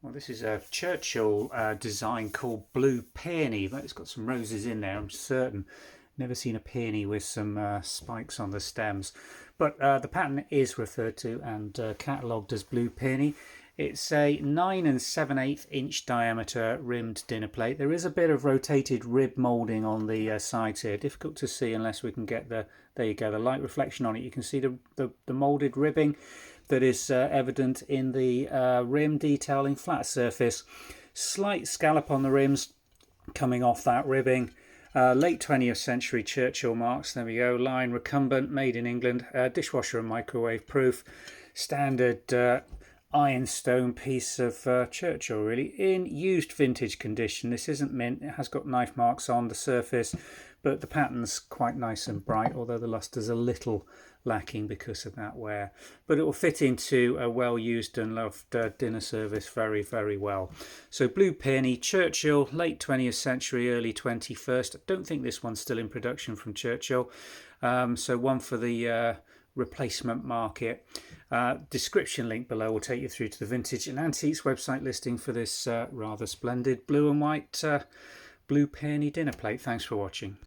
Well, this is a Churchill design called Blue Peony. It's got some roses in there, I'm certain. Never seen a peony with some spikes on the stems. But the pattern is referred to and catalogued as Blue Peony. It's a 9 7/8 inch diameter rimmed dinner plate. There is a bit of rotated rib moulding on the sides here. Difficult to see unless we can get there you go, the light reflection on it. You can see the moulded ribbing that is evident in the rim detailing, flat surface, slight scallop on the rims coming off that ribbing. Late 20th century Churchill marks, there we go, line recumbent, made in England, dishwasher and microwave proof, standard ironstone piece of Churchill, really, in used vintage condition. This isn't mint, it has got knife marks on the surface, but the pattern's quite nice and bright, although the luster's a little lacking because of that wear. But it will fit into a well-used and loved dinner service very, very well. So Blue Peony, Churchill, late 20th century, early 21st. I don't think this one's still in production from Churchill. So one for the replacement market. Description link below will take you through to the Vintage and Antiques website listing for this rather splendid blue and white Blue Peony dinner plate. Thanks for watching.